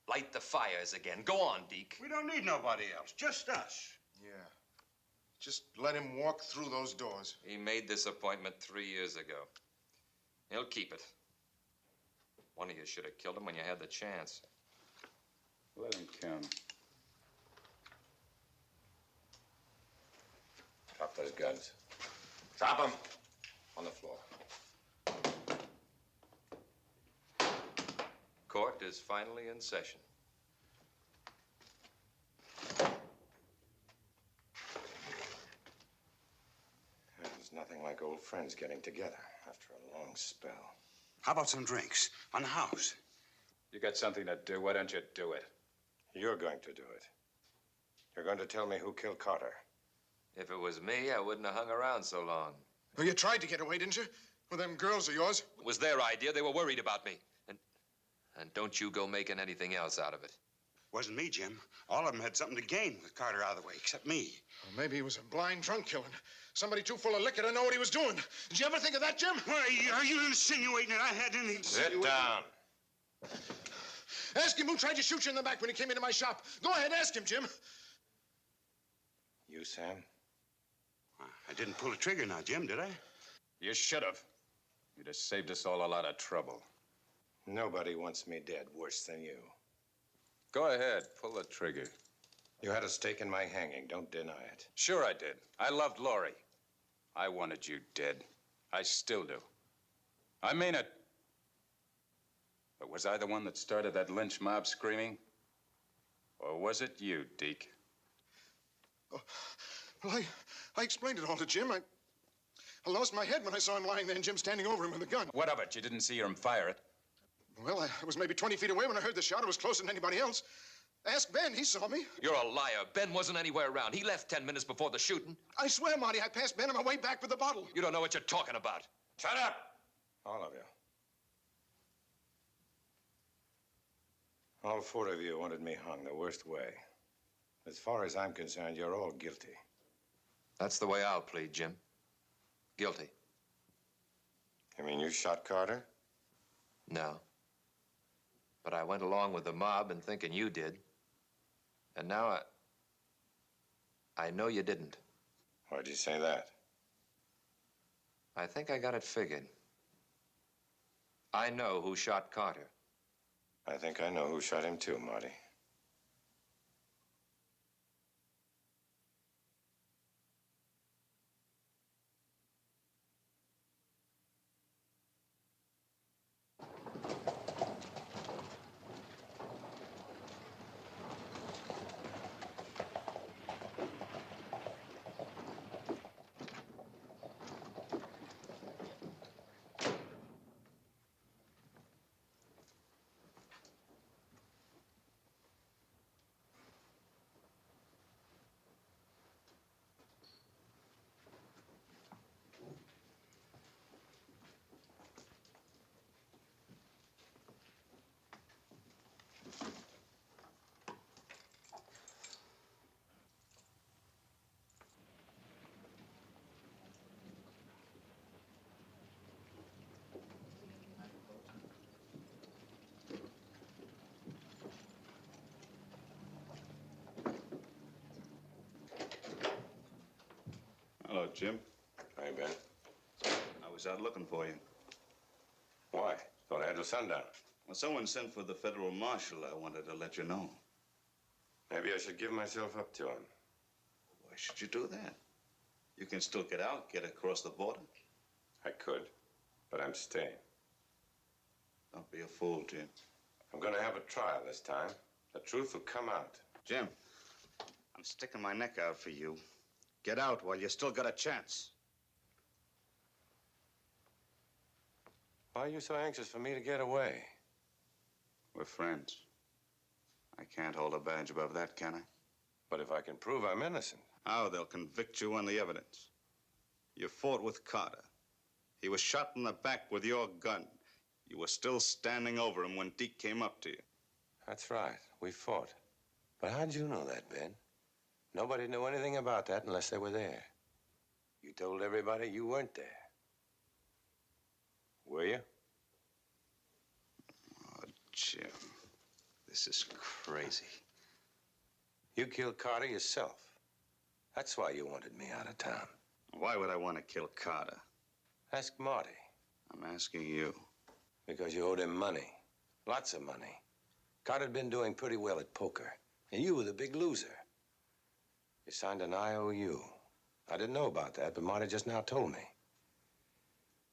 Light the fires again. Go on, Deke. We don't need nobody else, just us. Yeah. Just let him walk through those doors. He made this appointment 3 years ago. He'll keep it. One of you should have killed him when you had the chance. Let him come. Drop those guns. Drop them on the floor. Court is finally in session. There's nothing like old friends getting together after a long spell. How about some drinks on the house? You got something to do. Why don't you do it? You're going to do it. You're going to tell me who killed Carter. If it was me, I wouldn't have hung around so long. Well, you tried to get away, didn't you? With them girls of yours. It was their idea. They were worried about me. And don't you go making anything else out of it. Wasn't me, Jim. All of them had something to gain with Carter out of the way, except me. Well, maybe he was a blind drunk killing. Somebody too full of liquor to know what he was doing. Did you ever think of that, Jim? Why, are you insinuating that I had anything to Sit down. Ask him who tried to shoot you in the back when he came into my shop. Go ahead, ask him, Jim. You, Sam? I didn't pull the trigger now, Jim, did I? You should have. You'd have saved us all a lot of trouble. Nobody wants me dead worse than you. Go ahead, pull the trigger. You had a stake in my hanging. Don't deny it. Sure I did. I loved Laurie. I wanted you dead. I still do. I mean it. But was I the one that started that lynch mob screaming? Or was it you, Deke? Oh, well, I explained it all to Jim. I lost my head when I saw him lying there and Jim standing over him with a gun. What of it? You didn't see him fire it? Well, I was maybe 20 feet away when I heard the shot. I was closer than anybody else. Ask Ben. He saw me. You're a liar. Ben wasn't anywhere around. He left 10 minutes before the shooting. I swear, Marty, I passed Ben on my way back with the bottle. You don't know what you're talking about. Shut up! All of you. All 4 of you wanted me hung the worst way. As far as I'm concerned, you're all guilty. That's the way I'll plead, Jim. Guilty. You mean you shot Carter? No. But I went along with the mob and thinking you did. And now I know you didn't. Why'd you say that? I think I got it figured. I know who shot Carter. I think I know who shot him too, Marty. Hello, Jim. Hey, Ben. I was out looking for you. Why? Thought I had till sundown. Well, someone sent for the federal marshal. I wanted to let you know. Maybe I should give myself up to him. Why should you do that? You can still get out, get across the border. I could, but I'm staying. Don't be a fool, Jim. I'm gonna have a trial this time. The truth will come out. Jim, I'm sticking my neck out for you. Get out while you still got a chance. Why are you so anxious for me to get away? We're friends. I can't hold a badge above that, can I? But if I can prove I'm innocent. How? They'll convict you on the evidence. You fought with Carter. He was shot in the back with your gun. You were still standing over him when Deke came up to you. That's right. We fought. But how'd you know that, Ben? Nobody knew anything about that unless they were there. You told everybody you weren't there. Were you? Oh, Jim, this is crazy. You killed Carter yourself. That's why you wanted me out of town. Why would I want to kill Carter? Ask Marty. I'm asking you. Because you owed him money. Lots of money. Carter'd been doing pretty well at poker. And you were the big loser. You signed an IOU. I didn't know about that, but Marty just now told me.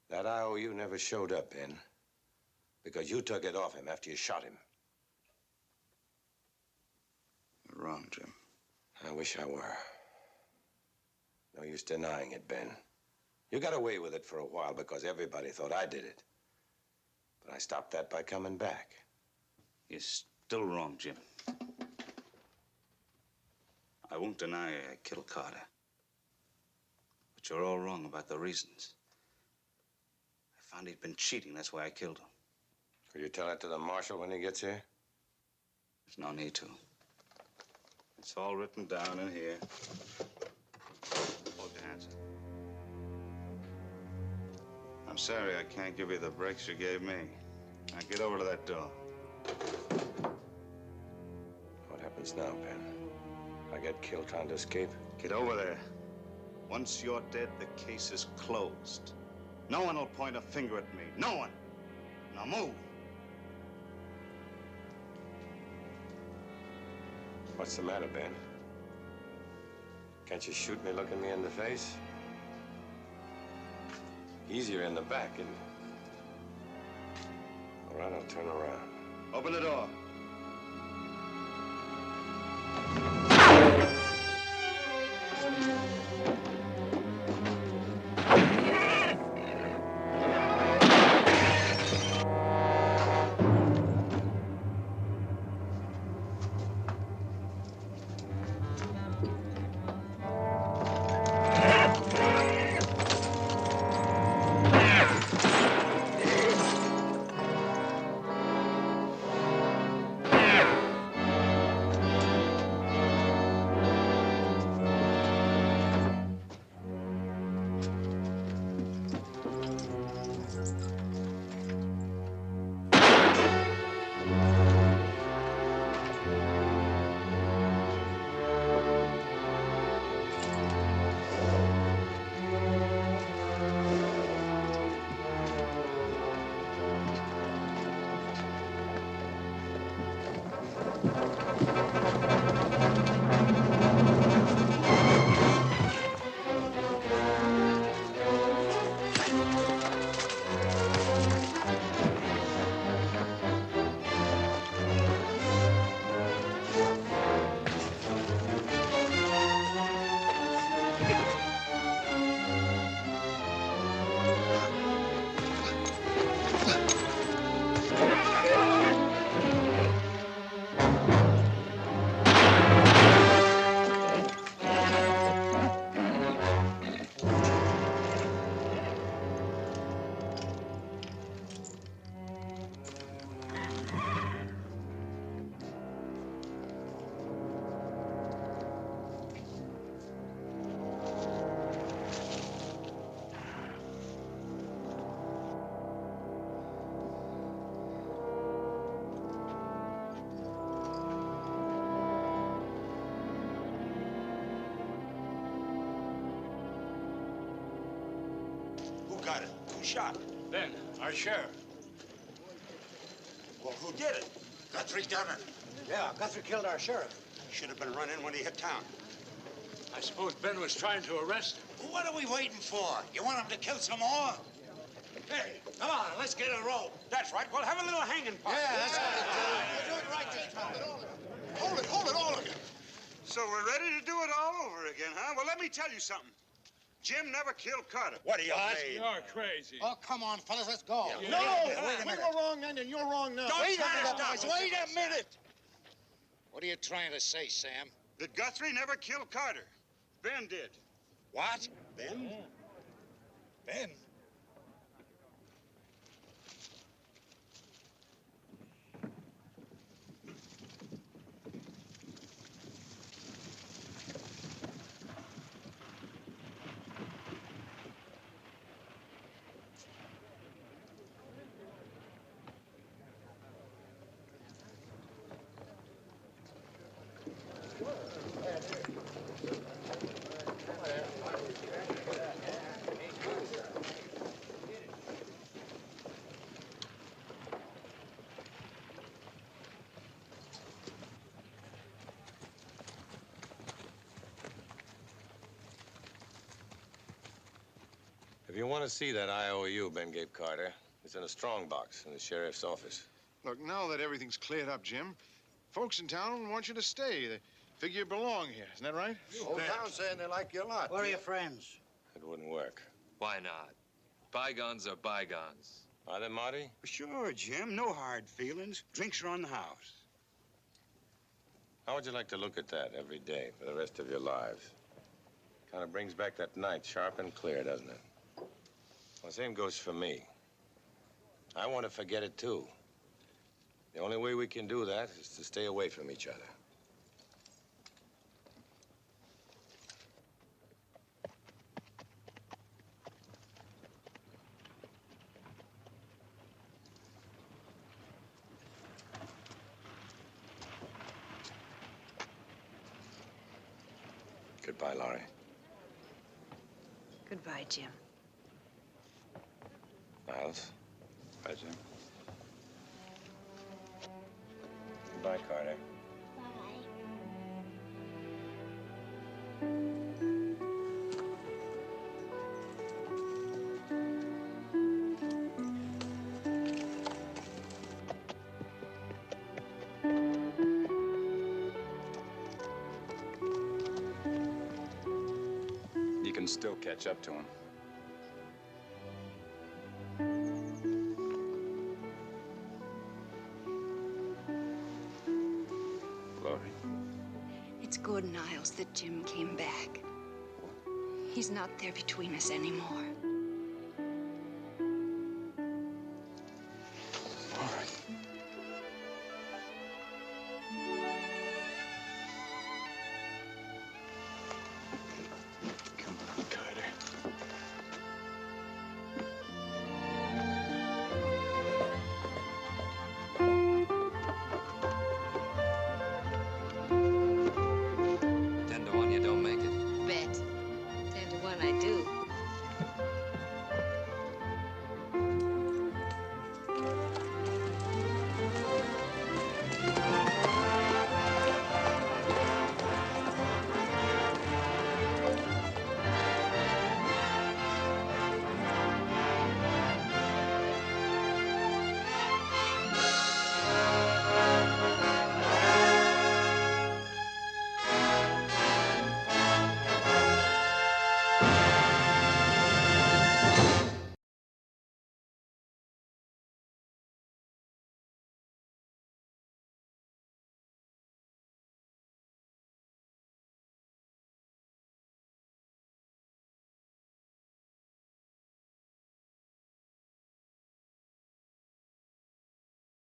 That IOU never showed up, Ben. Because you took it off him after you shot him. You're wrong, Jim. I wish I were. No use denying it, Ben. You got away with it for a while because everybody thought I did it. But I stopped that by coming back. You're still wrong, Jim. I won't deny I killed Carter. But you're all wrong about the reasons. I found he'd been cheating. That's why I killed him. Will you tell that to the marshal when he gets here? There's no need to. It's all written down in here. Hold your hands up. I'm sorry I can't give you the breaks you gave me. Now get over to that door. What happens now, Ben? I get killed trying to escape? Get over there. Once you're dead, the case is closed. No one will point a finger at me. No one. Now move. What's the matter, Ben? Can't you shoot me looking me in the face? Easier in the back, isn't it? All right, I'll turn around. Open the door. Carter? Who shot? Ben, our sheriff. Well, who did it? Guthrie done it. Yeah, Guthrie killed our sheriff. Should have been running when he hit town. I suppose Ben was trying to arrest him. Well, what are we waiting for? You want him to kill some more? Hey, come on, let's get a rope. That's right. We'll have a little hanging party. Yeah, that's right. We'll do it right this time. Hold it, all of you. So we're ready to do it all over again, huh? Well, let me tell you something. Jim never killed Carter. What are you afraid? You're crazy. Oh, come on, fellas, let's go. Yeah. No! Wait a minute. We were wrong then, and you're wrong now. Don't start boys. Wait a minute. What are you trying to say, Sam? That Guthrie never killed Carter. Ben did. What? Ben? Ben? If you want to see that IOU Ben gave Carter, it's in a strong box in the sheriff's office. Look, now that everything's cleared up, Jim, folks in town want you to stay. They figure you belong here. Isn't that right? Whole town's saying they like you a lot. Where are your friends? It wouldn't work. Why not? Bygones are bygones. Are they, Marty? Sure, Jim. No hard feelings. Drinks are on the house. How would you like to look at that every day for the rest of your lives? Kind of brings back that night sharp and clear, doesn't it? Well, same goes for me. I want to forget it, too. The only way we can do that is to stay away from each other. Goodbye, Laurie. Goodbye, Jim. Miles. Bye, Jim. Goodbye, Carter. You can still catch up to him. It's good, Niles, that Jim came back. He's not there between us anymore. All right. Come on, Carter. You don't make it. Bet. 10 to 1 I do.